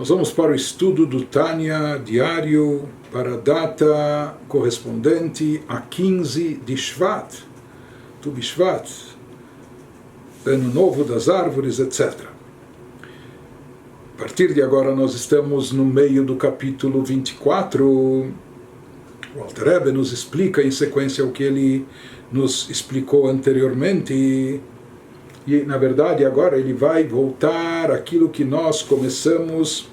Nós vamos para o estudo do Tânia diário para a data correspondente a 15 de Shvat, Tu Bishvat, Ano Novo das Árvores, etc. A partir de agora nós estamos no meio do capítulo 24. O Alter Rebbe nos explica em sequência o que ele nos explicou anteriormente. E, na verdade, agora ele vai voltar àquilo que nós começamos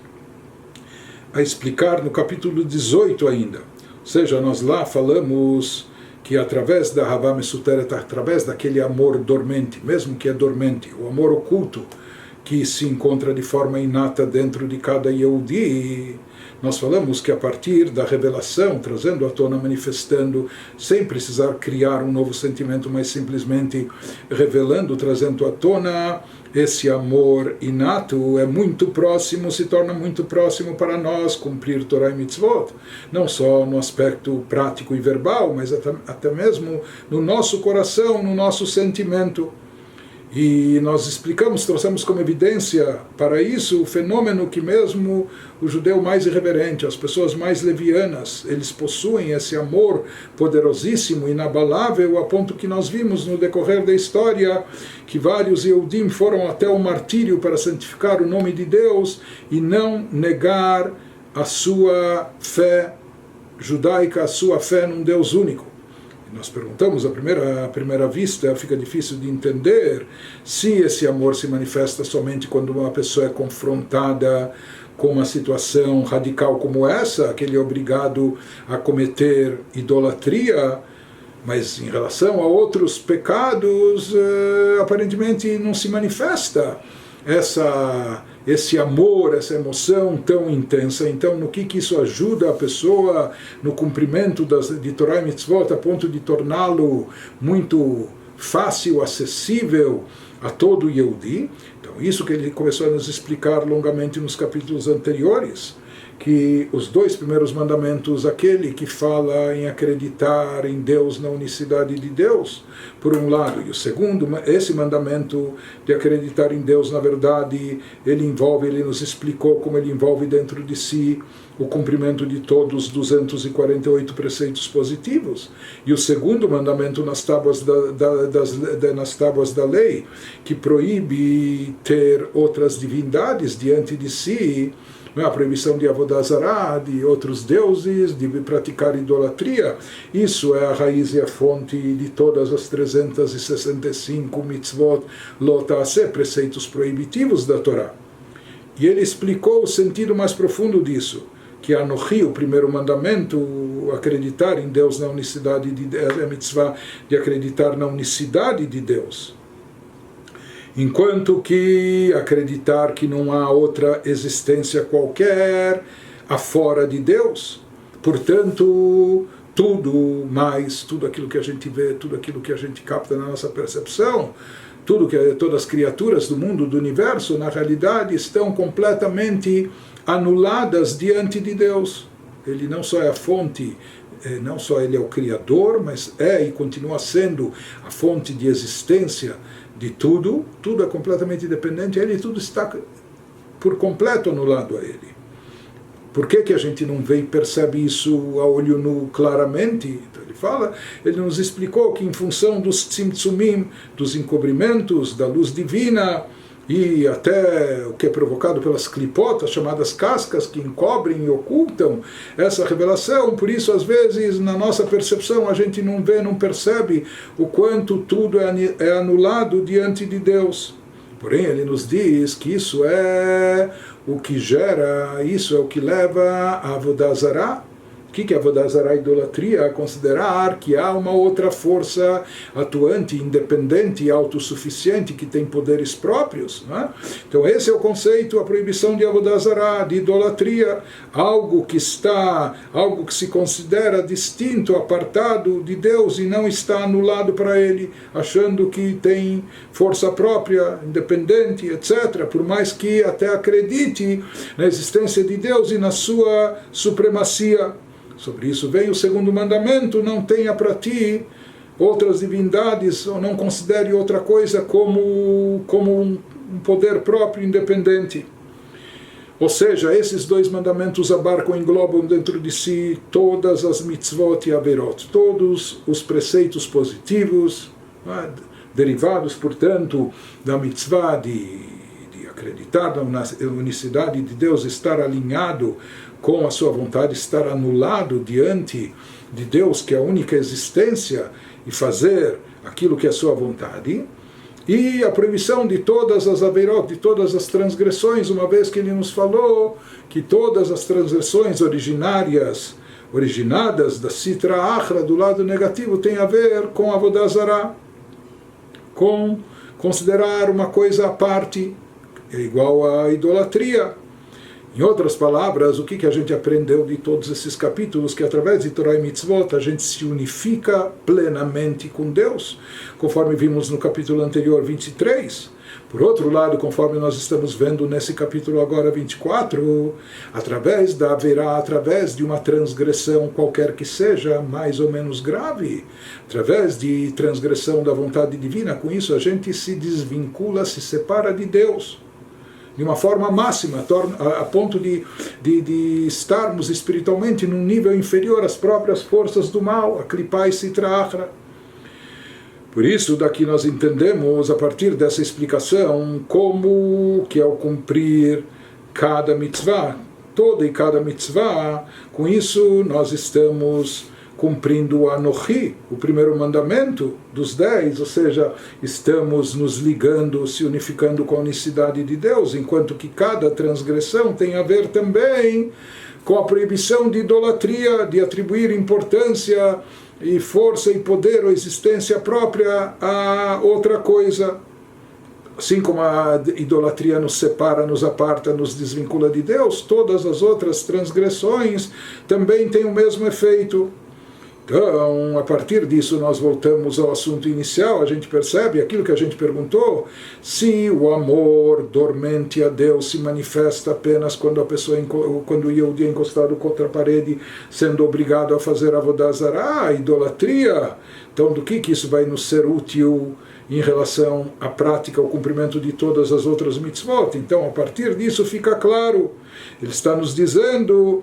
a explicar no capítulo 18 ainda. Ou seja, nós lá falamos que através da Havá Mesuteret, através daquele amor dormente, mesmo que é dormente, o amor oculto, que se encontra de forma inata dentro de cada Yehudi, nós falamos que a partir da revelação, trazendo à tona, manifestando, sem precisar criar um novo sentimento, mas simplesmente revelando, trazendo à tona, esse amor inato é muito próximo, se torna muito próximo para nós cumprir Torah e Mitzvot, não só no aspecto prático e verbal, mas até mesmo no nosso coração, no nosso sentimento. E nós explicamos, trouxemos como evidência para isso o fenômeno que mesmo o judeu mais irreverente, as pessoas mais levianas, eles possuem esse amor poderosíssimo, inabalável, a ponto que nós vimos no decorrer da história que vários Yehudim foram até o martírio para santificar o nome de Deus e não negar a sua fé judaica, a sua fé num Deus único. Nós perguntamos, à primeira vista, fica difícil de entender se esse amor se manifesta somente quando uma pessoa é confrontada com uma situação radical como essa, que ele é obrigado a cometer idolatria, mas em relação a outros pecados, aparentemente não se manifesta esse amor, essa emoção tão intensa. Então, no que isso ajuda a pessoa no cumprimento de Torah e Mitzvot, a ponto de torná-lo muito fácil, acessível a todo Yehudi? Então, isso que ele começou a nos explicar longamente nos capítulos anteriores, que os dois primeiros mandamentos, aquele que fala em acreditar em Deus, na unicidade de Deus, por um lado, e o segundo, esse mandamento de acreditar em Deus, na verdade, ele nos explicou como ele envolve dentro de si o cumprimento de todos os 248 preceitos positivos. E o segundo mandamento nas tábuas da lei, que proíbe ter outras divindades diante de si, a proibição de Avodah Zarah, de outros deuses, de praticar idolatria. Isso é a raiz e a fonte de todas as 365 mitzvot, lo ta'aseh, preceitos proibitivos da Torá. E ele explicou o sentido mais profundo disso, que Anochi, o primeiro mandamento, acreditar em Deus na unicidade de Deus, é a mitzvah de acreditar na unicidade de Deus. Enquanto que acreditar que não há outra existência qualquer afora de Deus. Portanto, tudo aquilo que a gente vê, tudo aquilo que a gente capta na nossa percepção, todas as criaturas do mundo, do universo, na realidade estão completamente anuladas diante de Deus. Ele não só é a fonte, não só ele é o Criador, mas é e continua sendo a fonte de existência de tudo é completamente dependente a ele, tudo está por completo anulado a ele. Por que a gente não vê e percebe isso a olho nu claramente? Então ele nos explicou que em função dos tzimtzumim, dos encobrimentos, da luz divina, e até o que é provocado pelas clipotas, chamadas cascas, que encobrem e ocultam essa revelação. Por isso, às vezes, na nossa percepção, a gente não vê, não percebe o quanto tudo é anulado diante de Deus. Porém, ele nos diz que isso é o que gera, isso é o que leva a Avodah Zarah. O que é Avodah Zarah? Idolatria, considerar que há uma outra força atuante, independente e autossuficiente, que tem poderes próprios, não é? Então esse é o conceito, a proibição de Avodah Zarah, de idolatria, algo que se considera distinto, apartado de Deus e não está anulado para ele, achando que tem força própria, independente, etc., por mais que até acredite na existência de Deus e na sua supremacia. Sobre isso vem o segundo mandamento: não tenha para ti outras divindades, ou não considere outra coisa como um poder próprio independente. Ou seja, esses dois mandamentos abarcam, englobam dentro de si todas as mitzvot e averot, todos os preceitos positivos, derivados, portanto, da mitzvah de acreditar na unicidade de Deus, estar alinhado com a sua vontade, estar anulado diante de Deus, que é a única existência, e fazer aquilo que é a sua vontade, e a proibição de todas as averot, de todas as transgressões, uma vez que ele nos falou que todas as transgressões originadas da Sitra Achra, do lado negativo, tem a ver com a Avodah Zarah, com considerar uma coisa à parte, é igual à idolatria. Em outras palavras, o que a gente aprendeu de todos esses capítulos? Que através de Torah e Mitzvot a gente se unifica plenamente com Deus, conforme vimos no capítulo anterior 23. Por outro lado, conforme nós estamos vendo nesse capítulo agora 24, através da haverá, através de uma transgressão qualquer que seja, mais ou menos grave, através de transgressão da vontade divina, com isso a gente se desvincula, se separa de Deus de uma forma máxima, a ponto de estarmos espiritualmente num nível inferior às próprias forças do mal, a Klipá e Sitra Achra. Por isso, daqui nós entendemos, a partir dessa explicação, como que ao cumprir cada mitzvah, toda e cada mitzvah, com isso nós estamos cumprindo o Anochi, o primeiro mandamento dos 10, ou seja, estamos nos ligando, se unificando com a unicidade de Deus, enquanto que cada transgressão tem a ver também com a proibição de idolatria, de atribuir importância e força e poder ou existência própria a outra coisa. Assim como a idolatria nos separa, nos aparta, nos desvincula de Deus, todas as outras transgressões também têm o mesmo efeito. Então, a partir disso, nós voltamos ao assunto inicial, a gente percebe aquilo que a gente perguntou, se o amor dormente a Deus se manifesta apenas quando a pessoa, quando o Yehudi é encostado contra a parede, sendo obrigado a fazer Avodah Zarah, idolatria, então do que isso vai nos ser útil em relação à prática, ao cumprimento de todas as outras mitzvot? Então, a partir disso fica claro, ele está nos dizendo,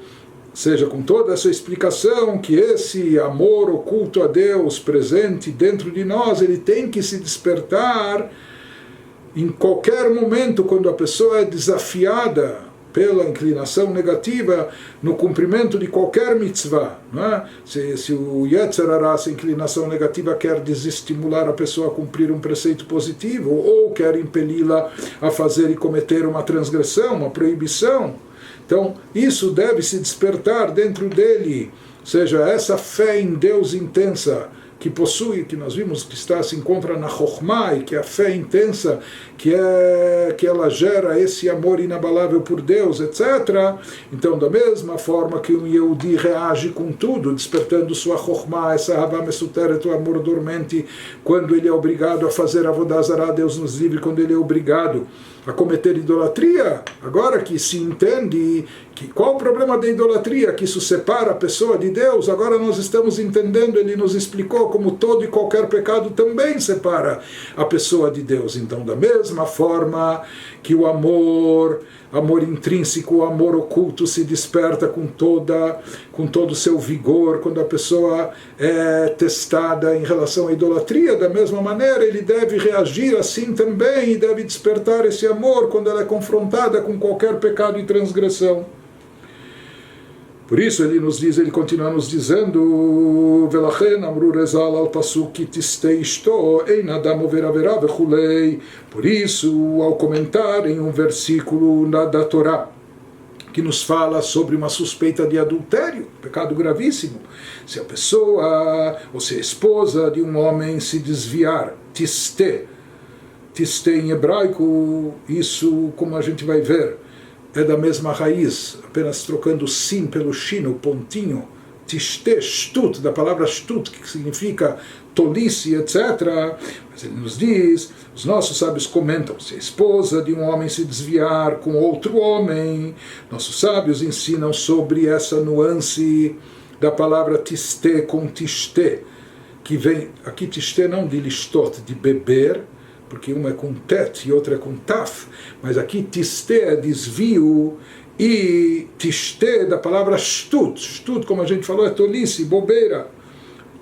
seja com toda essa explicação, que esse amor oculto a Deus presente dentro de nós, ele tem que se despertar em qualquer momento quando a pessoa é desafiada pela inclinação negativa no cumprimento de qualquer mitzvah, não é? Se o Yetzer Hara, essa inclinação negativa, quer desestimular a pessoa a cumprir um preceito positivo, ou quer impeli-la a fazer e cometer uma transgressão, uma proibição, então, isso deve se despertar dentro dele, ou seja, essa fé em Deus intensa que possui, que nós vimos que se encontra na Chokhmah, e que é a fé intensa, que ela gera esse amor inabalável por Deus, etc. Então, da mesma forma que um Yehudi reage com tudo, despertando sua Chokhmah, essa Havá Mesuteret, o amor dormente, quando ele é obrigado a fazer Avodah Zarah, Deus nos livre, quando ele é obrigado a cometer idolatria, agora que se entende que qual o problema da idolatria, que isso separa a pessoa de Deus, agora nós estamos entendendo, ele nos explicou como todo e qualquer pecado também separa a pessoa de Deus. Então, da mesma forma que o amor intrínseco, o amor oculto se desperta com todo o seu vigor quando a pessoa é testada em relação à idolatria, da mesma maneira ele deve reagir assim também e deve despertar esse amor quando ela é confrontada com qualquer pecado e transgressão. Por isso ele continua nos dizendo, Velachen amru rezal al pasuk tistei ishto ein adam over averá vechulei. Por isso, ao comentar em um versículo da Torá, que nos fala sobre uma suspeita de adultério, pecado gravíssimo, se a pessoa, ou se a esposa de um homem se desviar, tiste em hebraico, isso, como a gente vai ver, é da mesma raiz, apenas trocando sim pelo shin, o pontinho, tiste, shtut, da palavra shtut, que significa tolice, etc. Mas ele nos diz, os nossos sábios comentam, se a esposa de um homem se desviar com outro homem, nossos sábios ensinam sobre essa nuance da palavra tiste com tiste, que vem, aqui tiste não de listot, de beber, porque uma é com tet e outra é com taf, mas aqui tiste é desvio, E tishte, da palavra shtut. Shtut, como a gente falou, é tolice, bobeira.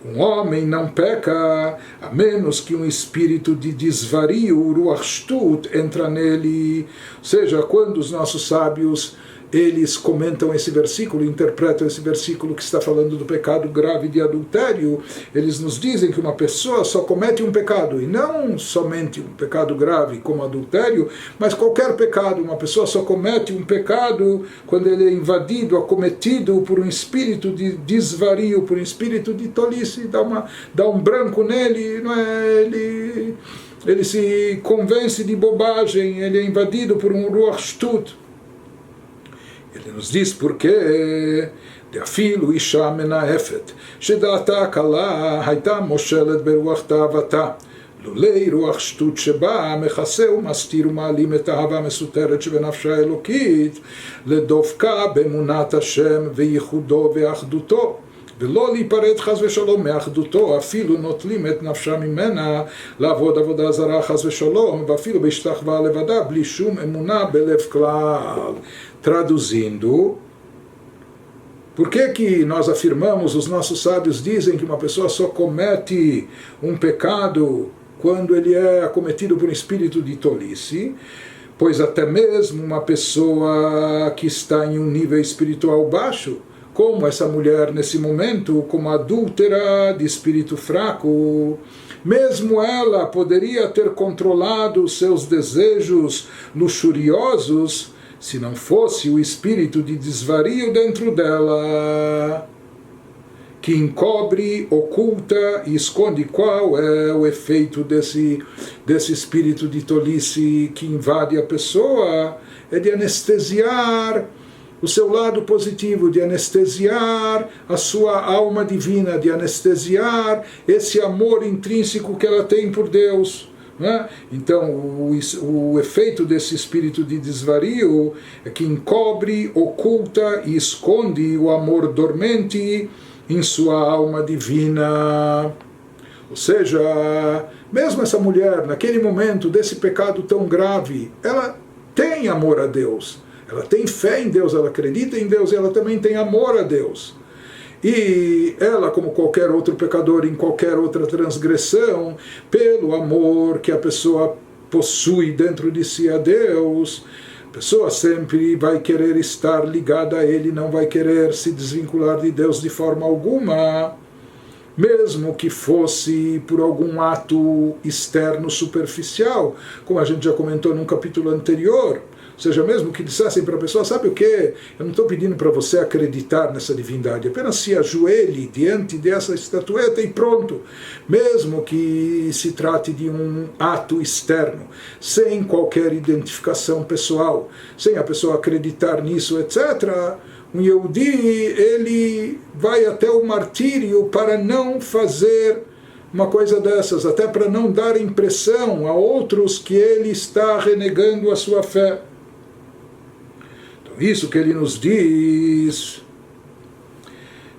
Um homem não peca a menos que um espírito de desvario, ruach shtut, entra nele. Ou seja, quando os nossos sábios eles comentam esse versículo, interpretam esse versículo que está falando do pecado grave de adultério, eles nos dizem que uma pessoa só comete um pecado, e não somente um pecado grave como adultério, mas qualquer pecado. Uma pessoa só comete um pecado quando ele é invadido, acometido por um espírito de desvario, por um espírito de tolice, dá um branco nele, não é? Ele se convence de bobagem, ele é invadido por um ruach shtut. Ele nos diz porque אפילו אישה מנאפת שדעתה קלה הייתה מושלת ברוח תאוותה לולי רוח שטות שבה מכסה ומסתיר ומעלים את האהבה המסותרת שבנפשה האלוקית לדופקה באמונת השם וייחודו ואחדותו ולא להיפרד חס ושלום מאחדותו, אפילו נוטלים את נפשה ממנה לעבוד עבודה זרה חס ושלום, ואפילו בהשתחווה לבדה בלי שום אמונה בלב כלל. Traduzindo, por que nós afirmamos, os nossos sábios dizem que uma pessoa só comete um pecado quando ele é acometido por um espírito de tolice? Pois até mesmo uma pessoa que está em um nível espiritual baixo, como essa mulher nesse momento, como adúltera de espírito fraco, mesmo ela poderia ter controlado os seus desejos luxuriosos se não fosse o espírito de desvario dentro dela, que encobre, oculta e esconde. Qual é o efeito desse espírito de tolice que invade a pessoa? É de anestesiar o seu lado positivo, de anestesiar a sua alma divina, de anestesiar esse amor intrínseco que ela tem por Deus. Então, o efeito desse espírito de desvario é que encobre, oculta e esconde o amor dormente em sua alma divina. Ou seja, mesmo essa mulher, naquele momento desse pecado tão grave, ela tem amor a Deus, ela tem fé em Deus, ela acredita em Deus e ela também tem amor a Deus. E ela, como qualquer outro pecador em qualquer outra transgressão, pelo amor que a pessoa possui dentro de si a Deus, a pessoa sempre vai querer estar ligada a Ele, não vai querer se desvincular de Deus de forma alguma, mesmo que fosse por algum ato externo superficial, como a gente já comentou num capítulo anterior. Ou seja, mesmo que dissessem para a pessoa, sabe o que? Eu não estou pedindo para você acreditar nessa divindade, apenas se ajoelhe diante dessa estatueta e pronto. Mesmo que se trate de um ato externo, sem qualquer identificação pessoal, sem a pessoa acreditar nisso, etc., um Yehudi, ele vai até o martírio para não fazer uma coisa dessas, até para não dar impressão a outros que ele está renegando a sua fé. Isso que ele nos diz,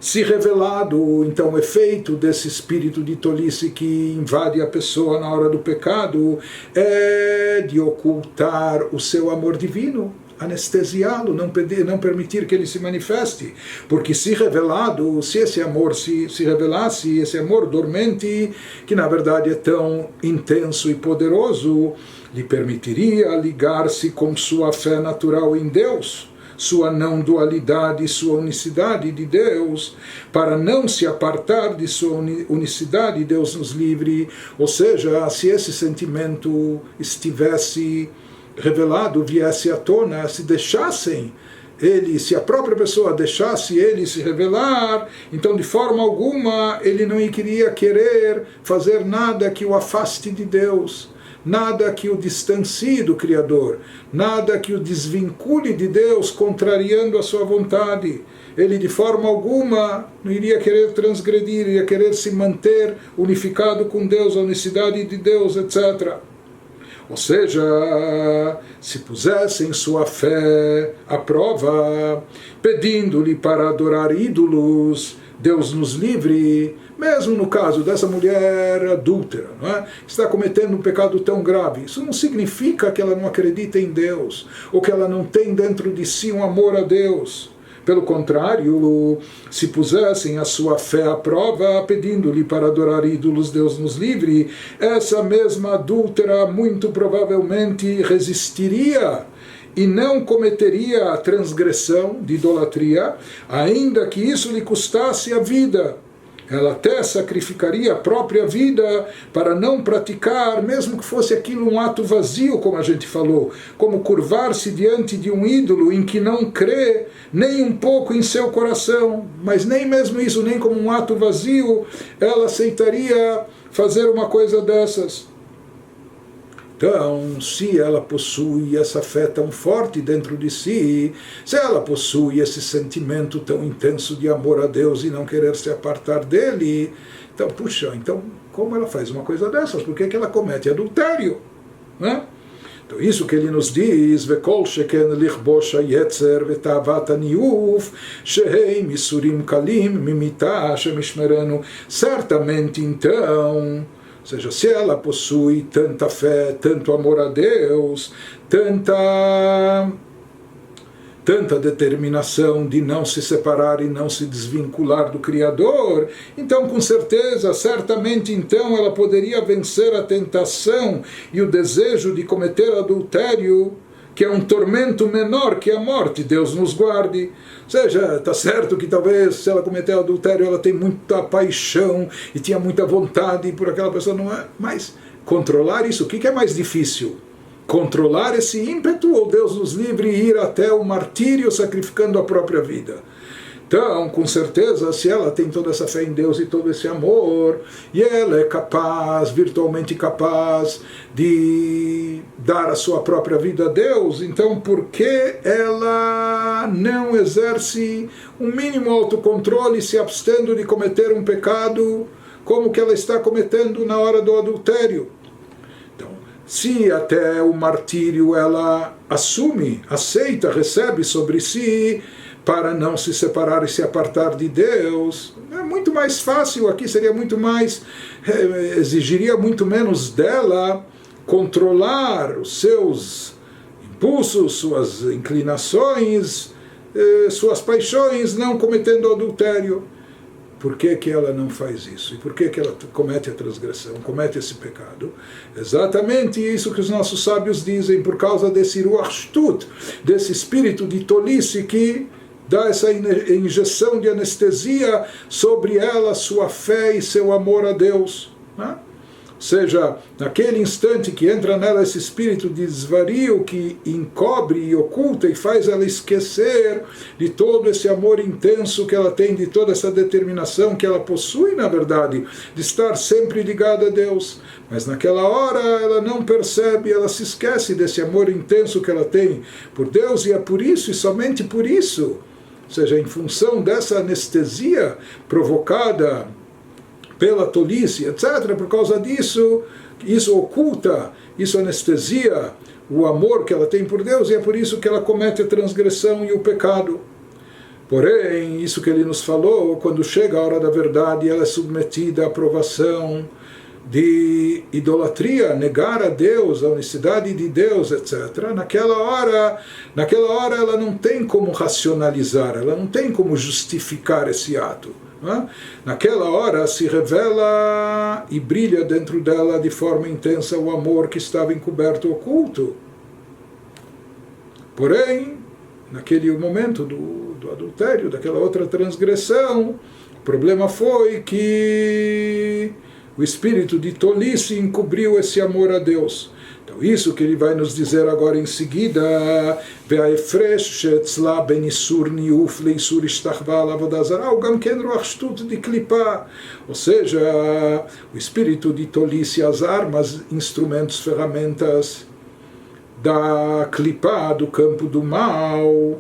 se revelado então o efeito desse espírito de tolice que invade a pessoa na hora do pecado, é de ocultar o seu amor divino, anestesiá-lo, não permitir que ele se manifeste, porque se revelado, se esse amor se revelasse, esse amor dormente, que na verdade é tão intenso e poderoso, lhe permitiria ligar-se com sua fé natural em Deus, sua não dualidade, sua unicidade de Deus, para não se apartar de sua unicidade, Deus nos livre. Ou seja, se esse sentimento estivesse revelado, viesse à tona, se deixassem ele, se a própria pessoa deixasse ele se revelar, então de forma alguma ele não iria querer fazer nada que o afaste de Deus, nada que o distancie do Criador, nada que o desvincule de Deus, contrariando a sua vontade. Ele de forma alguma não iria querer transgredir, iria querer se manter unificado com Deus, a unicidade de Deus, etc. Ou seja, se pusessem sua fé à prova, pedindo-lhe para adorar ídolos, Deus nos livre, mesmo no caso dessa mulher adúltera, não é? Está cometendo um pecado tão grave, isso não significa que ela não acredita em Deus, ou que ela não tem dentro de si um amor a Deus. Pelo contrário, se pusessem a sua fé à prova, pedindo-lhe para adorar ídolos, Deus nos livre, essa mesma adúltera muito provavelmente resistiria e não cometeria a transgressão de idolatria, ainda que isso lhe custasse a vida. Ela até sacrificaria a própria vida para não praticar, mesmo que fosse aquilo um ato vazio, como a gente falou, como curvar-se diante de um ídolo em que não crê nem um pouco em seu coração, mas nem mesmo isso, nem como um ato vazio, ela aceitaria fazer uma coisa dessas. Então, se ela possui essa fé tão forte dentro de si, se ela possui esse sentimento tão intenso de amor a Deus e não querer se apartar dele, então, puxa, então como ela faz uma coisa dessas? Por que ela comete adultério? Né? Então, isso que ele nos diz, וכל שכן לכבוש היצר ותאוות הניאוף, שהם ייסורים קלים ממיתה שמשמרנו. Certamente, então, ou seja, se ela possui tanta fé, tanto amor a Deus, tanta determinação de não se separar e não se desvincular do Criador, então com certeza, certamente então ela poderia vencer a tentação e o desejo de cometer adultério, que é um tormento menor que a morte, Deus nos guarde. Ou seja, está certo que talvez se ela cometer adultério ela tem muita paixão e tinha muita vontade por aquela pessoa, não é? Mas controlar isso, o que é mais difícil? Controlar esse ímpeto ou Deus nos livre ir até o martírio sacrificando a própria vida? Então, com certeza, se ela tem toda essa fé em Deus e todo esse amor, e ela é capaz, virtualmente capaz, de dar a sua própria vida a Deus, então por que ela não exerce um mínimo autocontrole, se abstendo de cometer um pecado como que ela está cometendo na hora do adultério? Então, se até o martírio ela assume, aceita, recebe sobre si, para não se separar e se apartar de Deus, é muito mais fácil, aqui seria muito mais, exigiria muito menos dela controlar os seus impulsos, suas inclinações, suas paixões, não cometendo adultério. Por que ela não faz isso? E por que ela comete a transgressão, comete esse pecado? Exatamente isso que os nossos sábios dizem, por causa desse ruach shtut, desse espírito de tolice que dá essa injeção de anestesia sobre ela, sua fé e seu amor a Deus. Né? Ou seja, naquele instante que entra nela esse espírito de desvario que encobre e oculta e faz ela esquecer de todo esse amor intenso que ela tem, de toda essa determinação que ela possui, na verdade, de estar sempre ligada a Deus. Mas naquela hora ela não percebe, ela se esquece desse amor intenso que ela tem por Deus, e é por isso, e somente por isso, ou seja, em função dessa anestesia provocada pela tolice, etc., por causa disso, isso oculta, isso anestesia o amor que ela tem por Deus, e é por isso que ela comete a transgressão e o pecado. Porém, isso que ele nos falou, quando chega a hora da verdade, ela é submetida à provação de idolatria, negar a Deus, a unicidade de Deus, etc. Naquela hora ela não tem como racionalizar, ela não tem como justificar esse ato. Né? Naquela hora se revela e brilha dentro dela de forma intensa o amor que estava encoberto, oculto. Porém, naquele momento do adultério, daquela outra transgressão, o problema foi que o espírito de tolice encobriu esse amor a Deus. Então, isso que ele vai nos dizer agora em seguida, ou seja, o espírito de tolice, as armas, instrumentos, ferramentas da clipá, do campo do mal,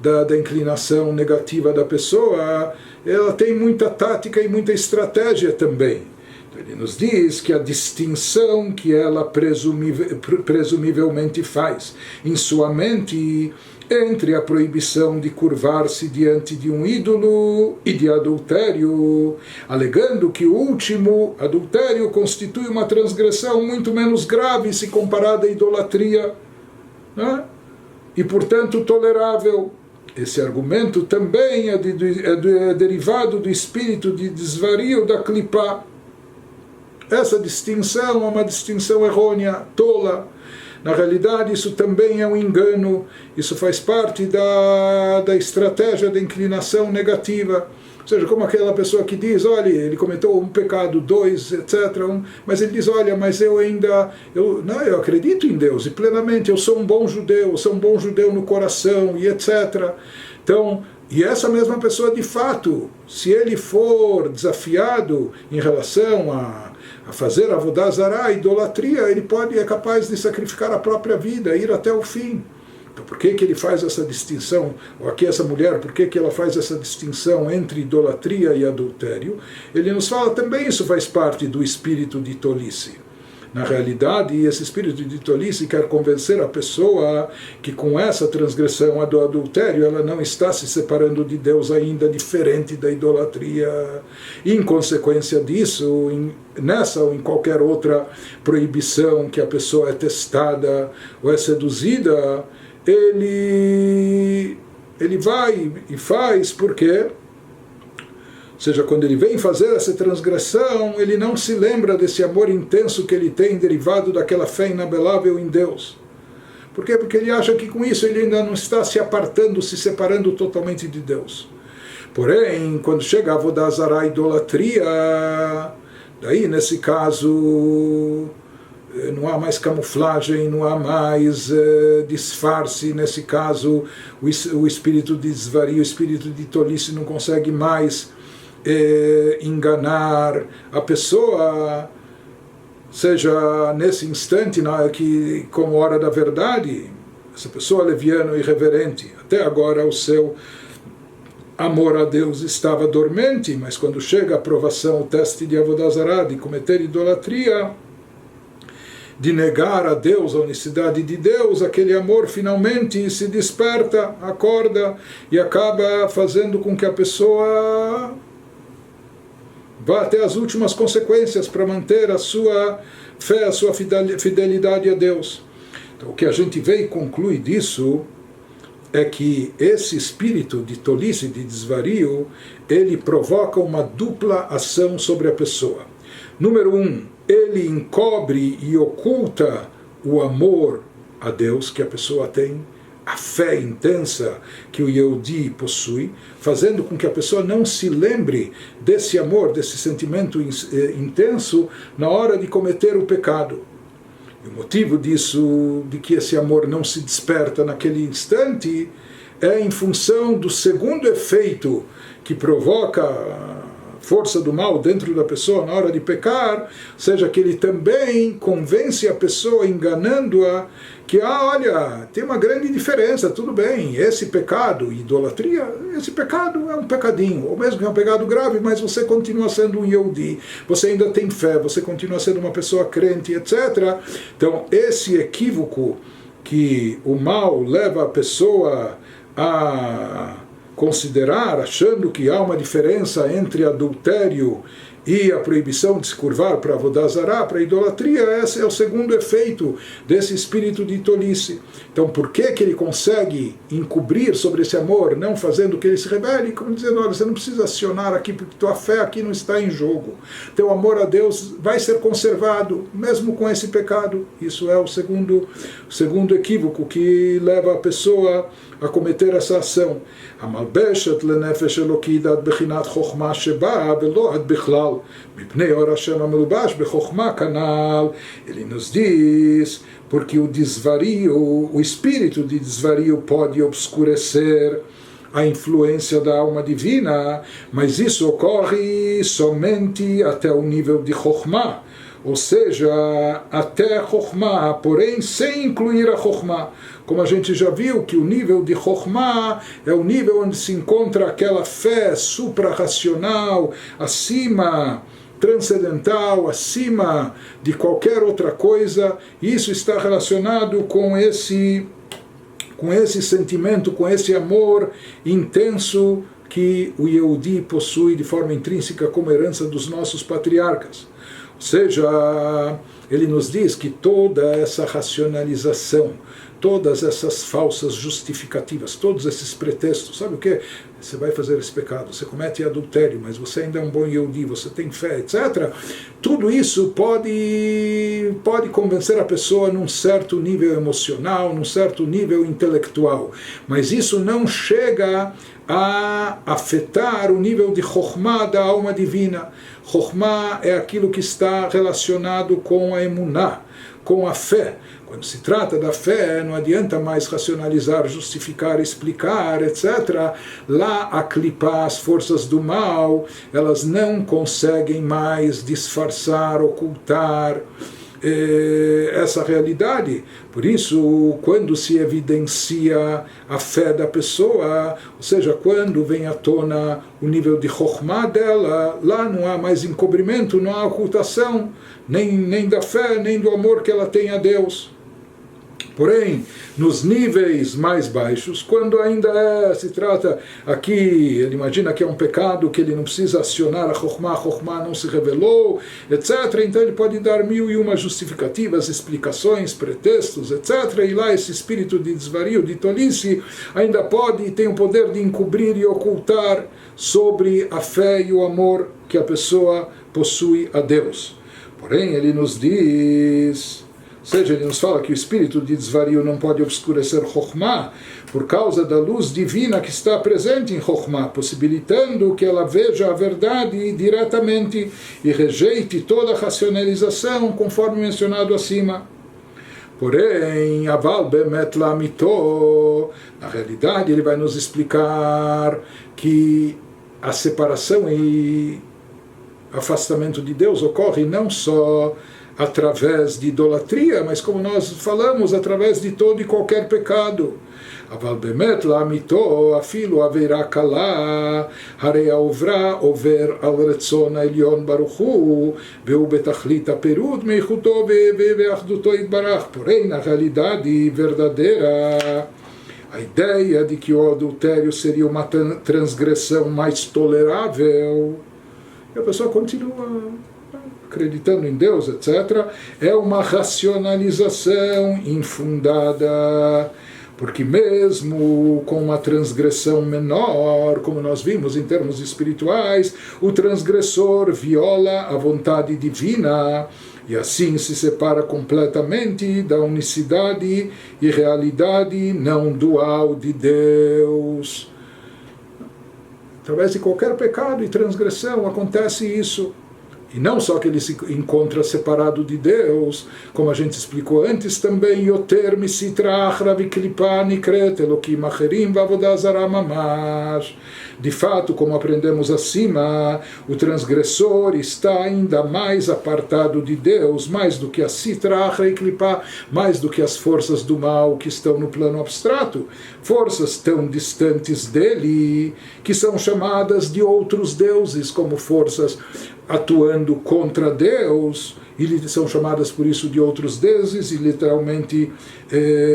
da inclinação negativa da pessoa, ela tem muita tática e muita estratégia também. Então, ele nos diz que a distinção que ela presumivelmente faz em sua mente entre a proibição de curvar-se diante de um ídolo e de adultério, alegando que o último adultério constitui uma transgressão muito menos grave se comparada à idolatria, né? E portanto tolerável. Esse argumento também é derivado do espírito de desvario da clipá. Essa distinção é uma distinção errônea, tola. Na realidade, isso também é um engano, isso faz parte da estratégia da inclinação negativa. Ou seja, como aquela pessoa que diz, olha, ele cometeu um pecado, 2, etc. Mas ele diz, olha, mas eu acredito em Deus, e plenamente, eu sou um bom judeu no coração, e etc. Então, e essa mesma pessoa, de fato, se ele for desafiado em relação a fazer Avodah Zará, a idolatria, ele é capaz de sacrificar a própria vida, ir até o fim. Então, por que ele faz essa distinção? Ou aqui essa mulher, por que ela faz essa distinção entre idolatria e adultério? Ele nos fala também, isso faz parte do espírito de tolice. Na realidade, esse espírito de tolice quer convencer a pessoa que com essa transgressão do adultério ela não está se separando de Deus ainda, diferente da idolatria. E, em consequência disso, nessa ou em qualquer outra proibição que a pessoa é testada ou é seduzida, ele vai e faz porque... Ou seja, quando ele vem fazer essa transgressão, ele não se lembra desse amor intenso que ele tem derivado daquela fé inabelável em Deus. Por quê? Porque ele acha que com isso ele ainda não está se apartando, se separando totalmente de Deus. Porém, quando chega a Avodah Zará, a idolatria, daí nesse caso não há mais camuflagem, não há mais disfarce. Nesse caso o espírito de desvario, o espírito de tolice não consegue mais enganar a pessoa, seja nesse instante que, como hora da verdade, essa pessoa leviana e irreverente, até agora o seu amor a Deus estava dormente, mas quando chega a provação, o teste de Avodah Zará, de cometer idolatria, de negar a Deus, a unicidade de Deus, aquele amor finalmente se desperta, acorda e acaba fazendo com que a pessoa vá até as últimas consequências para manter a sua fé, a sua fidelidade a Deus. Então, o que a gente vê e conclui disso é que esse espírito de tolice, de desvario, ele provoca uma dupla ação sobre a pessoa. Número 1, ele encobre e oculta o amor a Deus que a pessoa tem, a fé intensa que o Yehudi possui, fazendo com que a pessoa não se lembre desse amor, desse sentimento intenso na hora de cometer o pecado. E o motivo disso, de que esse amor não se desperta naquele instante, é em função do segundo efeito que provoca a força do mal dentro da pessoa na hora de pecar, ou seja, que ele também convence a pessoa, enganando-a, que, olha, tem uma grande diferença, tudo bem, esse pecado, idolatria, esse pecado é um pecadinho, ou mesmo que é um pecado grave, mas você continua sendo um Yehudi, você ainda tem fé, você continua sendo uma pessoa crente, etc. Então, esse equívoco que o mal leva a pessoa a considerar, achando que há uma diferença entre adultério e a proibição de se curvar para Avodah Zará, para a idolatria, esse é o segundo efeito desse espírito de tolice. Então, por que ele consegue encobrir sobre esse amor, não fazendo que ele se rebele, como dizendo, olha, você não precisa acionar aqui, porque tua fé aqui não está em jogo. Teu amor a Deus vai ser conservado, mesmo com esse pecado. Isso é o segundo equívoco que leva a pessoa a cometer essa ação. המלבשת לנפש אלוקי דת בחינת חוכמה שבאה ולא עד בכלל מפני אור השם המלובש בחוכמה כנ"ל. Ele nos diz porque o desvario, o espírito de desvario pode obscurecer a influência da alma divina, mas isso ocorre somente até o nível de Chokhmah, ou seja, até Chokhmah, porém sem incluir a Chokhmah. Como a gente já viu que o nível de Chokhmah é o nível onde se encontra aquela fé supra-racional, acima transcendental, acima de qualquer outra coisa. Isso está relacionado com esse sentimento, com esse amor intenso que o Yehudi possui de forma intrínseca como herança dos nossos patriarcas. Ou seja, ele nos diz que toda essa racionalização, todas essas falsas justificativas, todos esses pretextos, sabe o que? Você vai fazer esse pecado, você comete adultério, mas você ainda é um bom Yehudi, você tem fé, etc. Tudo isso pode convencer a pessoa num certo nível emocional, num certo nível intelectual, mas isso não chega a afetar o nível de Chokhmah da alma divina. Chokhmah é aquilo que está relacionado com a emuná, com a fé. Quando se trata da fé, não adianta mais racionalizar, justificar, explicar, etc. Lá a clipar as forças do mal, elas não conseguem mais disfarçar, ocultar essa realidade. Por isso, quando se evidencia a fé da pessoa, ou seja, quando vem à tona o nível de Chokhmah dela, lá não há mais encobrimento, não há ocultação, nem da fé, nem do amor que ela tem a Deus. Porém, nos níveis mais baixos, quando ainda se trata aqui, ele imagina que é um pecado, que ele não precisa acionar a Chokhmah não se revelou, etc. Então ele pode dar 1001 justificativas, explicações, pretextos, etc. E lá esse espírito de desvario, de tolice, ainda pode e tem o poder de encobrir e ocultar sobre a fé e o amor que a pessoa possui a Deus. Porém, ele nos diz... Ou seja, ele nos fala que o espírito de desvario não pode obscurecer Chokhmah por causa da luz divina que está presente em Chokhmah, possibilitando que ela veja a verdade diretamente e rejeite toda a racionalização, conforme mencionado acima. Porém, Aval Bemet Lamito, na realidade ele vai nos explicar que a separação e afastamento de Deus ocorre não só através de idolatria, mas como nós falamos, através de todo e qualquer pecado. Aval bemet la'amito afilu aveira kala harei ha'ovra over al retzon ha'elyon baruch hu ve'hu betachlit ha'perud meichuto ve'achduto yitbarach. Porém, na realidade verdadeira, a ideia de que o adultério seria uma transgressão mais tolerável, e a pessoa continua acreditando em Deus, etc., é uma racionalização infundada, porque mesmo com uma transgressão menor, como nós vimos em termos espirituais, o transgressor viola a vontade divina e assim se separa completamente da unicidade e realidade não dual de Deus. Através de qualquer pecado e transgressão acontece isso. E não só que ele se encontra separado de Deus, como a gente explicou antes também, Yoter misitrach raviklipa nikret elokim acherim vavodah zarah mamash. De fato, como aprendemos acima, o transgressor está ainda mais apartado de Deus, mais do que a sitrach raviklipa, mais do que as forças do mal que estão no plano abstrato, forças tão distantes dele, que são chamadas de outros deuses, como forças atuando contra Deus, e são chamadas por isso de outros deuses, e literalmente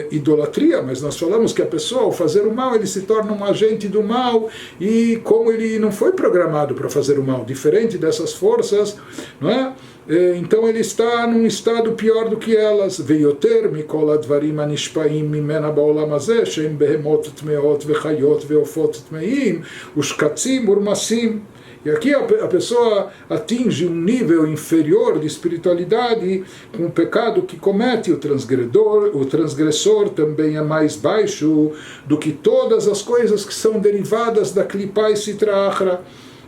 idolatria. Mas nós falamos que a pessoa, ao fazer o mal, ele se torna um agente do mal, e como ele não foi programado para fazer o mal, diferente dessas forças, não é? Então ele está num estado pior do que elas. Veioter mikol advarim anishpaim mimena baolam hazeh shem behemot tmeot vechayot veofot tmeim ushkatzim urmasim. E aqui a pessoa atinge um nível inferior de espiritualidade com o pecado que comete o transgressor também é mais baixo do que todas as coisas que são derivadas da Klipá e Sitra Achra,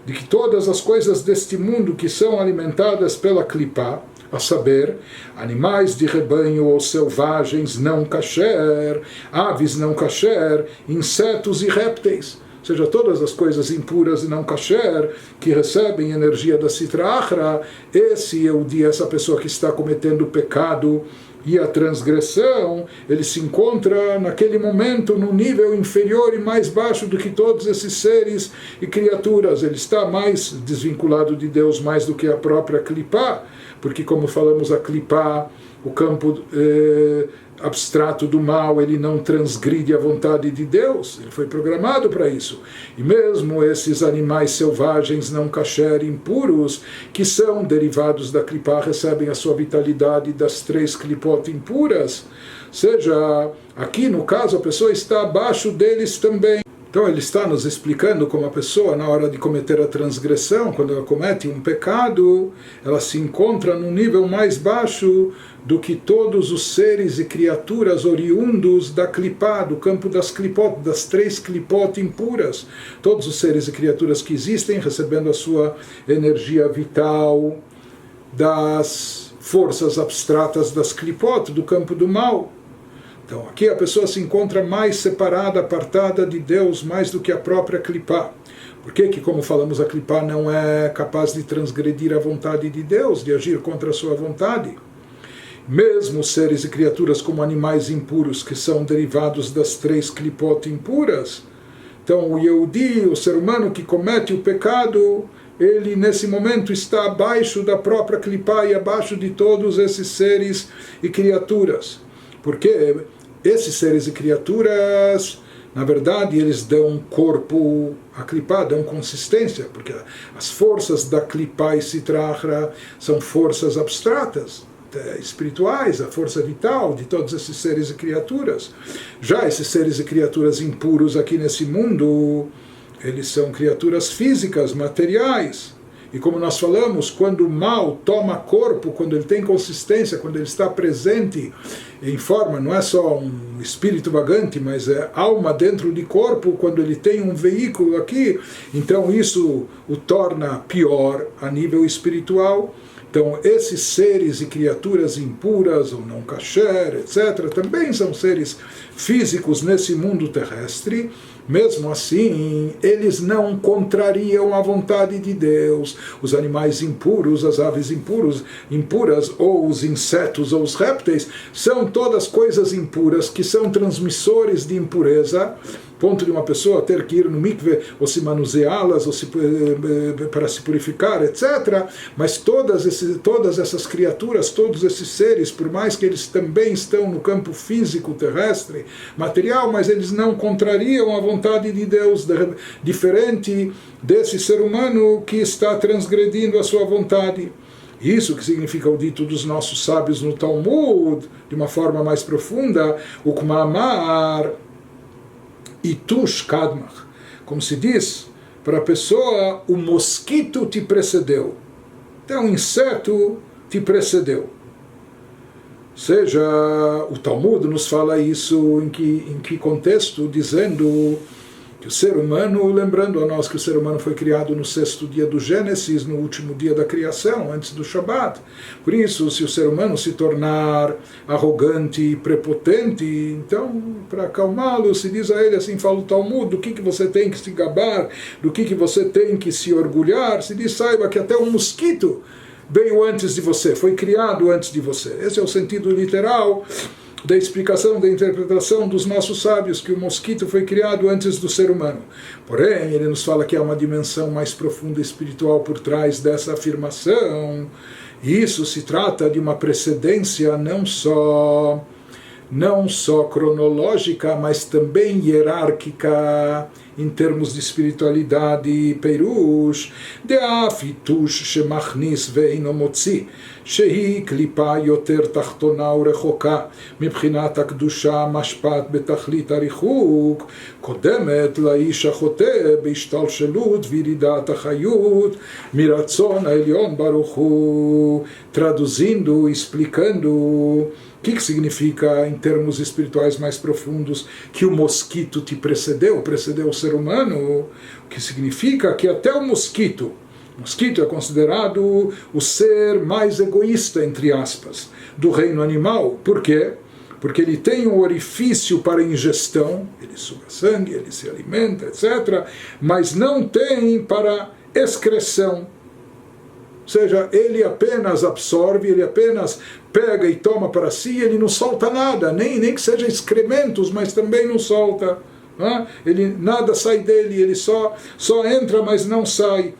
de que todas as coisas deste mundo que são alimentadas pela Klipá, a saber, animais de rebanho ou selvagens não kasher, aves não kasher, insetos e répteis. Ou seja, todas as coisas impuras e não kasher, que recebem energia da Sitra Achra, essa pessoa que está cometendo pecado e a transgressão, ele se encontra naquele momento num nível inferior e mais baixo do que todos esses seres e criaturas. Ele está mais desvinculado de Deus mais do que a própria Klipá, porque, como falamos, a Klipá, o campo abstrato do mal, ele não transgride a vontade de Deus, ele foi programado para isso. E mesmo esses animais selvagens não kasher, impuros, que são derivados da Klipá, recebem a sua vitalidade das 3 Klipot impuras, ou seja, aqui no caso a pessoa está abaixo deles também. Então ele está nos explicando como a pessoa, na hora de cometer a transgressão, quando ela comete um pecado, ela se encontra num nível mais baixo do que todos os seres e criaturas oriundos da Klipá, do campo das Klipot, das 3 Klipot impuras. Todos os seres e criaturas que existem recebendo a sua energia vital das forças abstratas das Klipot, do campo do mal. Então aqui a pessoa se encontra mais separada, apartada de Deus, mais do que a própria Klipá. Por que, como falamos, a Klipá não é capaz de transgredir a vontade de Deus, de agir contra a sua vontade? Mesmo seres e criaturas como animais impuros, que são derivados das 3 Klipot impuras, então o Yehudi, o ser humano que comete o pecado, ele nesse momento está abaixo da própria Klipá e abaixo de todos esses seres e criaturas. Porque esses seres e criaturas, na verdade, eles dão corpo à Klipá, dão consistência, porque as forças da Klipá e Sitrahra são forças abstratas, espirituais, a força vital de todos esses seres e criaturas. Já esses seres e criaturas impuros aqui nesse mundo, eles são criaturas físicas, materiais. E como nós falamos, quando o mal toma corpo, quando ele tem consistência, quando ele está presente em forma, não é só um espírito vagante, mas é alma dentro de corpo, quando ele tem um veículo aqui, então isso o torna pior a nível espiritual. Então esses seres e criaturas impuras, ou não kasher, etc., também são seres físicos nesse mundo terrestre. Mesmo assim, eles não contrariam a vontade de Deus. Os animais impuros, as aves impuras, ou os insetos, ou os répteis, são todas coisas impuras, que são transmissores de impureza, ponto de uma pessoa ter que ir no mikve, ou se manuseá-las, ou para se purificar, etc. Mas todas essas criaturas, todos esses seres, por mais que eles também estão no campo físico terrestre, material, mas eles não contrariam a vontade de Deus, diferente desse ser humano que está transgredindo a sua vontade. Isso que significa o dito dos nossos sábios no Talmud, de uma forma mais profunda, o Kmamar Itush Kadmach, como se diz, para a pessoa, o mosquito te precedeu. Então, o inseto te precedeu. Ou seja, o Talmud nos fala isso em que contexto? Dizendo que o ser humano, lembrando a nós que o ser humano foi criado no 6º dia do Gênesis, no último dia da criação, antes do Shabat. Por isso, se o ser humano se tornar arrogante e prepotente, então, para acalmá-lo, se diz a ele assim, fala o Talmud, do que você tem que se gabar, do que você tem que se orgulhar, se diz, saiba que até um mosquito veio antes de você, foi criado antes de você. Esse é o sentido literal da explicação, da interpretação dos nossos sábios, que o mosquito foi criado antes do ser humano. Porém, ele nos fala que há uma dimensão mais profunda espiritual por trás dessa afirmação, e isso se trata de uma precedência não só cronológica, mas também hierárquica, em termos de espiritualidade, Perush, De'afitush shemachnis ve'ino motzi, shehi klipa yoter tachtona urechoka, mibchinat hakdusha mashpat betachlit arichuk, kodemet laish hachote beishtalshelut viridat achayut, miratzon ha'elyon baruch hu. Traduzindo, explicando o que significa, em termos espirituais mais profundos, que o mosquito te precedeu o ser humano, o que significa que até o mosquito é considerado o ser mais egoísta, entre aspas, do reino animal. Por quê? Porque ele tem um orifício para ingestão, ele suga sangue, ele se alimenta, etc., mas não tem para excreção. Ou seja, ele apenas absorve, ele apenas pega e toma para si, ele não solta nada, nem que seja excrementos, mas também não solta. Ele, nada sai dele, ele só entra, mas não sai.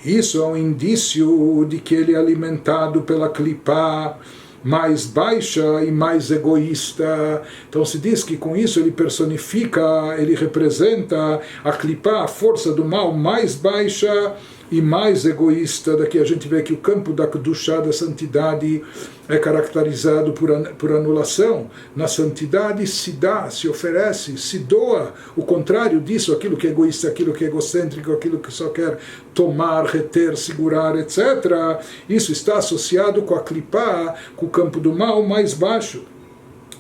Isso é um indício de que ele é alimentado pela clipá mais baixa e mais egoísta. Então se diz que com isso ele personifica, ele representa a clipá, a força do mal mais baixa e mais egoísta. Daqui a gente vê que o campo da Kedushá, da santidade, é caracterizado por anulação. Na santidade se dá, se oferece, se doa. O contrário disso, aquilo que é egoísta, aquilo que é egocêntrico, aquilo que só quer tomar, reter, segurar, etc. Isso está associado com a clipá, com o campo do mal mais baixo.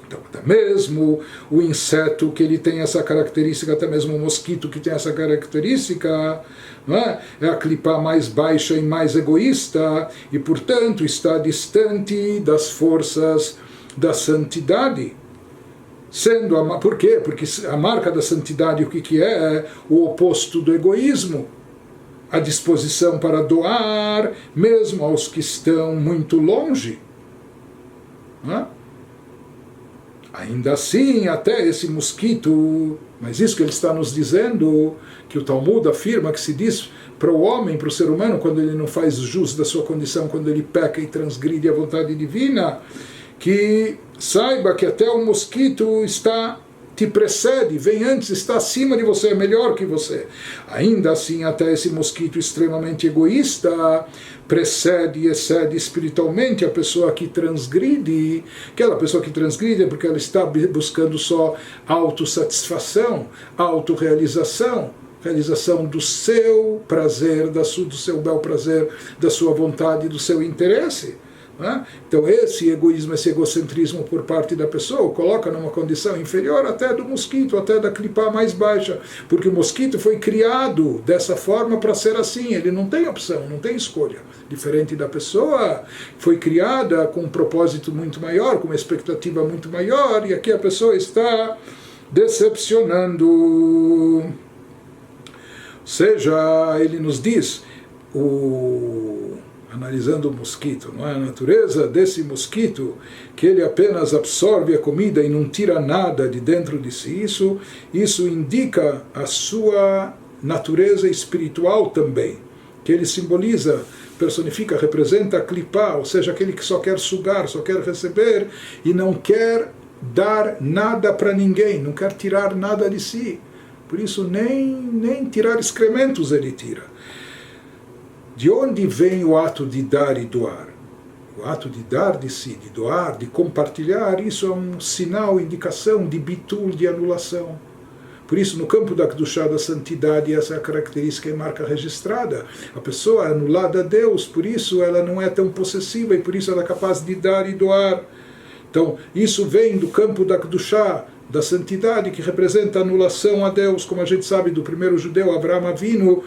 Então, até mesmo o inseto que ele tem essa característica, até mesmo o mosquito que tem essa característica, não é? É a clipá mais baixa e mais egoísta, e portanto está distante das forças da santidade. Por quê? Porque a marca da santidade, o que é? É o oposto do egoísmo. A disposição para doar, mesmo aos que estão muito longe. Não é? Ainda assim, até esse mosquito, mas isso que ele está nos dizendo, que o Talmud afirma que se diz para o homem, para o ser humano, quando ele não faz jus da sua condição, quando ele peca e transgride a vontade divina, que saiba que até o mosquito te precede, vem antes, está acima de você, é melhor que você. Ainda assim, até esse mosquito extremamente egoísta precede e excede espiritualmente a pessoa que transgride. Aquela pessoa que transgride é porque ela está buscando só autossatisfação, autorrealização, realização do seu prazer, do seu bel prazer, da sua vontade, do seu interesse. Então esse egoísmo, esse egocentrismo por parte da pessoa o coloca numa condição inferior até do mosquito, até da clipá mais baixa, porque o mosquito foi criado dessa forma para ser assim, ele não tem opção, não tem escolha, diferente da pessoa, foi criada com um propósito muito maior, com uma expectativa muito maior, e aqui a pessoa está decepcionando. Ou seja, ele nos diz, analisando o mosquito, não é? A natureza desse mosquito, que ele apenas absorve a comida e não tira nada de dentro de si, isso indica a sua natureza espiritual também, que ele simboliza, personifica, representa a clipá, ou seja, aquele que só quer sugar, só quer receber e não quer dar nada para ninguém, não quer tirar nada de si. Por isso nem tirar excrementos ele tira. De onde vem o ato de dar e doar? O ato de dar de si, de doar, de compartilhar, isso é um sinal, indicação de bitul, de anulação. Por isso, no campo da Kedushá, da santidade, essa é a característica e marca registrada. A pessoa é anulada a Deus, por isso ela não é tão possessiva e por isso ela é capaz de dar e doar. Então, isso vem do campo da Kedushá, da santidade, que representa a anulação a Deus, como a gente sabe do primeiro judeu, Avraham Avinu,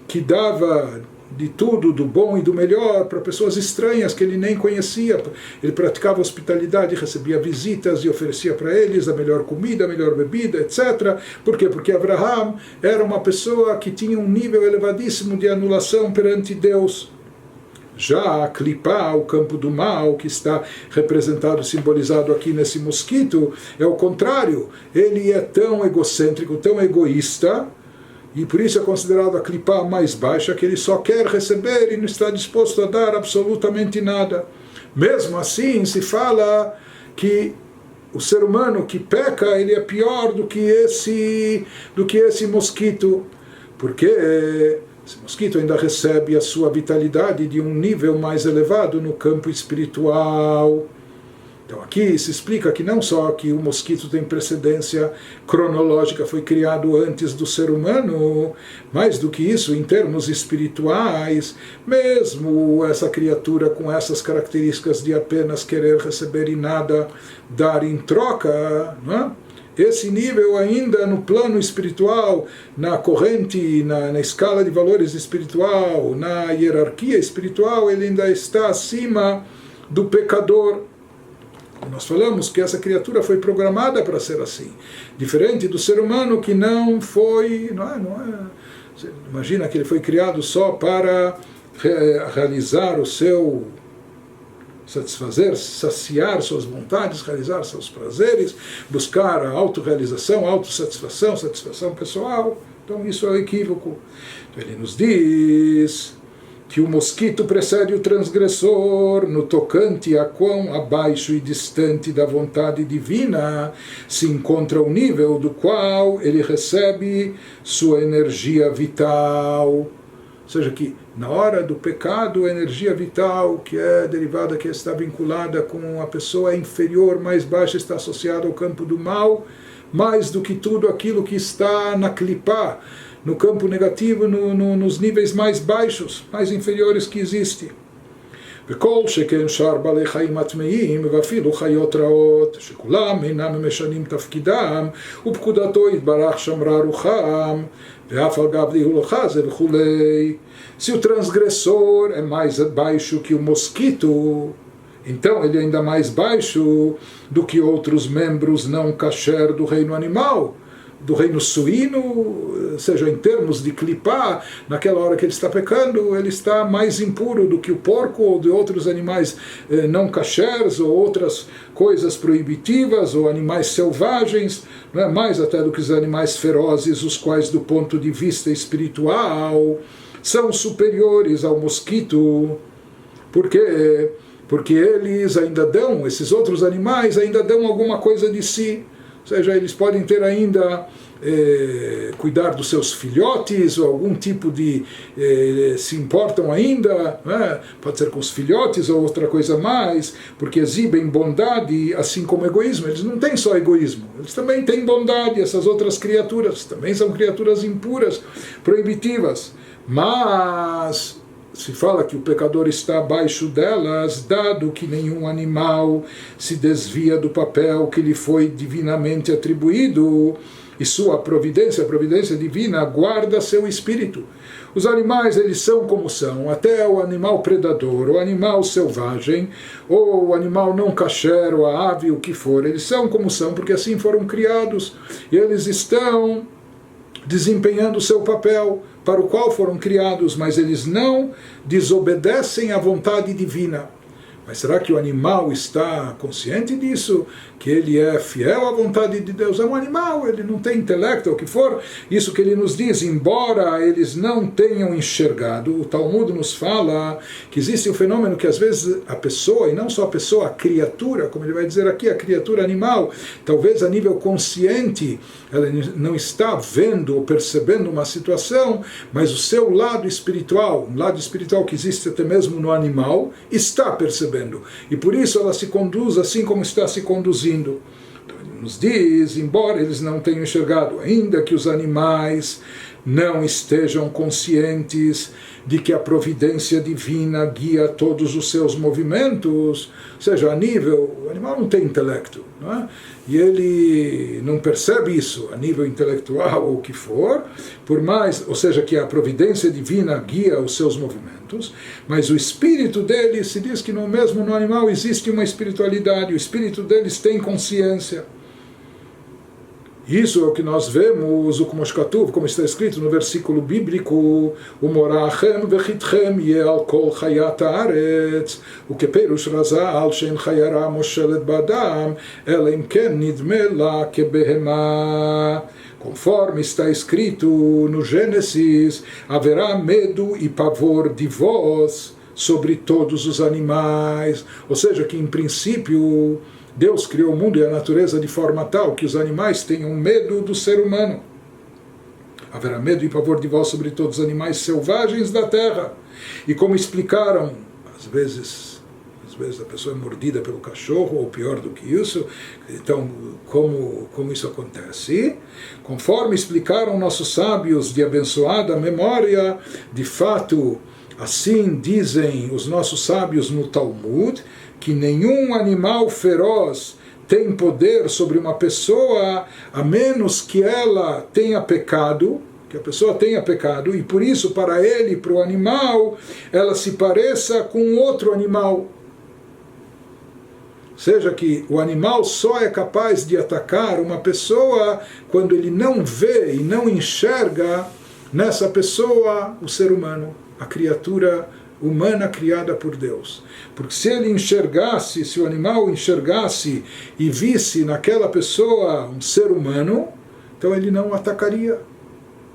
que dava de tudo, do bom e do melhor, para pessoas estranhas que ele nem conhecia. Ele praticava hospitalidade, recebia visitas e oferecia para eles a melhor comida, a melhor bebida, etc. Por quê? Porque Avraham era uma pessoa que tinha um nível elevadíssimo de anulação perante Deus. Já a clipá, o campo do mal, que está representado, simbolizado aqui nesse mosquito, é o contrário. Ele é tão egocêntrico, tão egoísta, e por isso é considerado a clipá mais baixa, que ele só quer receber e não está disposto a dar absolutamente nada. Mesmo assim, se fala que o ser humano que peca, ele é pior do que esse mosquito, porque esse mosquito ainda recebe a sua vitalidade de um nível mais elevado no campo espiritual. Então aqui se explica que não só que o mosquito tem precedência cronológica, foi criado antes do ser humano, mais do que isso, em termos espirituais, mesmo essa criatura com essas características de apenas querer receber e nada dar em troca, não é? Esse nível ainda no plano espiritual, na corrente, na escala de valores espiritual, na hierarquia espiritual, ele ainda está acima do pecador. Nós falamos que essa criatura foi programada para ser assim, diferente do ser humano que não foi, não é, você imagina que ele foi criado só para realizar o seu satisfazer, saciar suas vontades, realizar seus prazeres, buscar a autorrealização, autossatisfação, satisfação pessoal. Então isso é o equívoco. Então ele nos diz que o mosquito precede o transgressor no tocante a quão abaixo e distante da vontade divina se encontra o nível do qual ele recebe sua energia vital. Ou seja, que na hora do pecado, a energia vital, que é derivada, que está vinculada com a pessoa inferior, mais baixa, está associada ao campo do mal, mais do que tudo aquilo que está na clipá, no campo negativo, nos níveis mais baixos, mais inferiores que existe. וכל שכן שאר בעלי חיים הטמאים ואפילו חיות רעות שכולם אינם משנים תפקידם ופקודתו יתברך שמרה רוחם ואף על גב להולכה זה וכולי. Se o transgressor é mais baixo que o mosquito, então ele é ainda mais baixo do que outros membros não kasher do reino animal, do reino suíno, seja em termos de clipá, naquela hora que ele está pecando, ele está mais impuro do que o porco ou de outros animais não kashers ou outras coisas proibitivas ou animais selvagens, não é? Mais até do que os animais ferozes, os quais do ponto de vista espiritual são superiores ao mosquito. Por quê? Porque eles ainda dão, esses outros animais ainda dão alguma coisa de si. Ou seja, eles podem ter ainda cuidar dos seus filhotes, ou algum tipo de... se importam ainda, né? Pode ser com os filhotes ou outra coisa mais, porque exibem bondade, assim como egoísmo. Eles não têm só egoísmo, eles também têm bondade. Essas outras criaturas também são criaturas impuras, proibitivas. Mas se fala que o pecador está abaixo delas, dado que nenhum animal se desvia do papel que lhe foi divinamente atribuído, e sua providência, a providência divina, guarda seu espírito. Os animais, eles são como são, até o animal predador, o animal selvagem, ou o animal não kasher, ou a ave, o que for, eles são como são, porque assim foram criados, e eles estão desempenhando o seu papel para o qual foram criados, mas eles não desobedecem à vontade divina. Mas será que o animal está consciente disso? Que ele é fiel à vontade de Deus? É um animal, ele não tem intelecto, ou o que for. Isso que ele nos diz, embora eles não tenham enxergado, o Talmud nos fala que existe um fenômeno que às vezes a pessoa, e não só a pessoa, a criatura, como ele vai dizer aqui, a criatura animal, talvez a nível consciente, ela não está vendo ou percebendo uma situação, mas o seu lado espiritual, um lado espiritual que existe até mesmo no animal, está percebendo. E por isso ela se conduz assim como está se conduzindo. Então ele nos diz, embora eles não tenham enxergado, ainda que os animais não estejam conscientes de que a providência divina guia todos os seus movimentos, ou seja, a nível, o animal não tem intelecto, não é? E ele não percebe isso a nível intelectual ou o que for, por mais, ou seja, que a providência divina guia os seus movimentos, mas o espírito deles, se diz que mesmo no animal existe uma espiritualidade, o espírito deles tem consciência. Isso é o que nós vemos, o como está escrito no versículo bíblico, o morachem vechitchem yeal kol chayat haaretz, o que perush razal shen chayara moshelet badam, ela im ken nidme la kebehema. Conforme está escrito no Gênesis, haverá medo e pavor de vós sobre todos os animais. Ou seja, que em princípio Deus criou o mundo e a natureza de forma tal que os animais tenham medo do ser humano. Haverá medo e pavor de vós sobre todos os animais selvagens da terra. E como explicaram, às vezes a pessoa é mordida pelo cachorro, ou pior do que isso. Então, como isso acontece? Conforme explicaram nossos sábios de abençoada memória, de fato, assim dizem os nossos sábios no Talmud, que nenhum animal feroz tem poder sobre uma pessoa a menos que ela tenha pecado, que a pessoa tenha pecado, e por isso para ele, para o animal, ela se pareça com outro animal. Ou seja, que o animal só é capaz de atacar uma pessoa quando ele não vê e não enxerga nessa pessoa o ser humano, a criatura humana criada por Deus. Porque se ele enxergasse, se o animal enxergasse e visse naquela pessoa um ser humano, então ele não atacaria.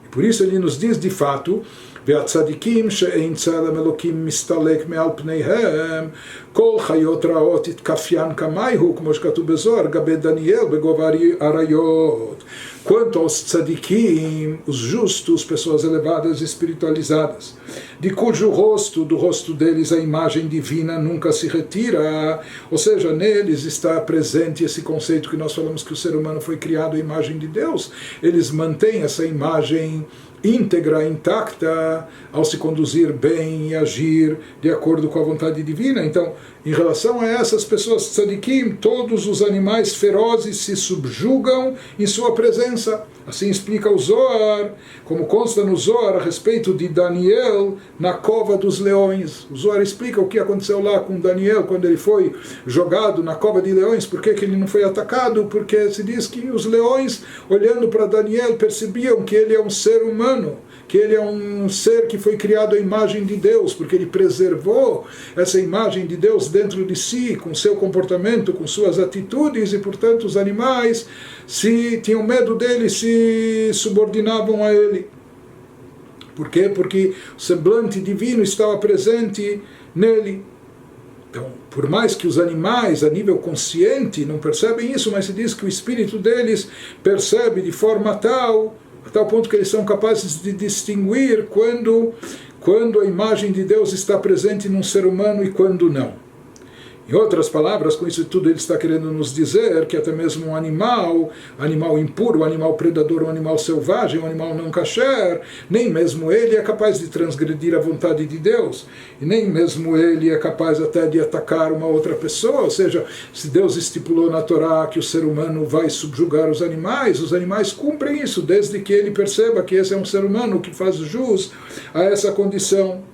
E por isso ele nos diz de fato, והצדיקים שאין צלם אלוקים מסתלק מעל פניהם כל חיות רעות התקפיין כמייהו, כמו שכתוב בזוהר, גבי דניאל בגובה אריות. Quanto aos tzadikim, os justos, pessoas elevadas e espiritualizadas, de cujo rosto, do rosto deles, a imagem divina nunca se retira, ou seja, neles está presente esse conceito que nós falamos que o ser humano foi criado à imagem de Deus, eles mantêm essa imagem íntegra, intacta, ao se conduzir bem e agir de acordo com a vontade divina. Então, em relação a essas pessoas tzadikim, todos os animais ferozes se subjugam em sua presença. Assim explica o Zohar, como consta no Zohar a respeito de Daniel na cova dos leões. O Zohar explica o que aconteceu lá com Daniel quando ele foi jogado na cova de leões, por que ele não foi atacado, porque se diz que os leões, olhando para Daniel, percebiam que ele é um ser humano, que ele é um ser que foi criado à imagem de Deus, porque ele preservou essa imagem de Deus dentro de si, com seu comportamento, com suas atitudes, e portanto os animais, se tinham medo dele, se subordinavam a ele. Por quê? Porque o semblante divino estava presente nele. Então, por mais que os animais, a nível consciente, não percebem isso, mas se diz que o espírito deles percebe de forma tal, a tal ponto que eles são capazes de distinguir quando a imagem de Deus está presente num ser humano e quando não. Em outras palavras, com isso tudo ele está querendo nos dizer que até mesmo um animal impuro, um animal predador, um animal selvagem, um animal não kasher, nem mesmo ele é capaz de transgredir a vontade de Deus, e nem mesmo ele é capaz até de atacar uma outra pessoa. Ou seja, se Deus estipulou na Torá que o ser humano vai subjugar os animais cumprem isso, desde que ele perceba que esse é um ser humano que faz jus a essa condição.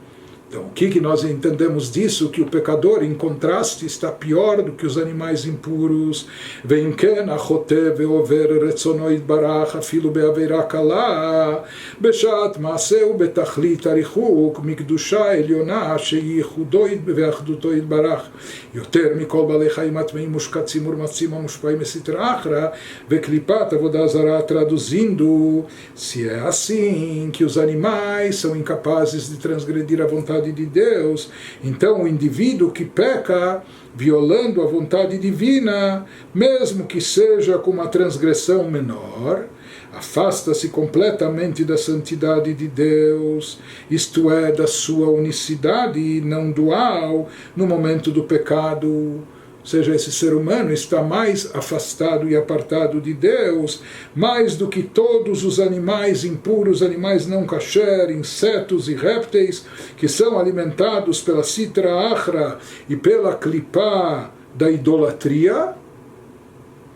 Então, o que nós entendemos disso? Que o pecador, em contraste, está pior do que os animais impuros. Vem ken achote veover retzono yitbarach afilu beaveira kala beshat maaseu betachlit arichuk mikdusha elyona sheyichudo veachduto yitbarach yoter mikol balei chaim atmeim mushkatzim urmatzim amushpaim esitra achra veklipat avodah zarah. Traduzindo, se é assim que os animais são incapazes de transgredir a vontade de Deus, então o indivíduo que peca violando a vontade divina, mesmo que seja com uma transgressão menor, afasta-se completamente da santidade de Deus, isto é, da sua unicidade não dual no momento do pecado. Ou seja, esse ser humano está mais afastado e apartado de Deus, mais do que todos os animais impuros, animais não kasher, insetos e répteis, que são alimentados pela sitra achra e pela clipá da idolatria,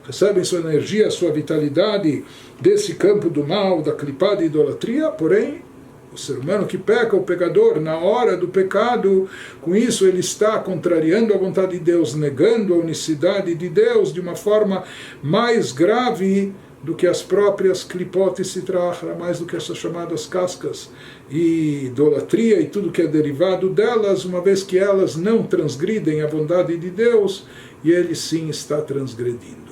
recebem sua energia, sua vitalidade desse campo do mal, da clipá da idolatria. Porém, o ser humano que peca, o pecador, na hora do pecado, com isso ele está contrariando a vontade de Deus, negando a unicidade de Deus de uma forma mais grave do que as próprias klipot e sitra achra, mais do que essas chamadas cascas e idolatria e tudo que é derivado delas, uma vez que elas não transgridem a vontade de Deus, e ele sim está transgredindo.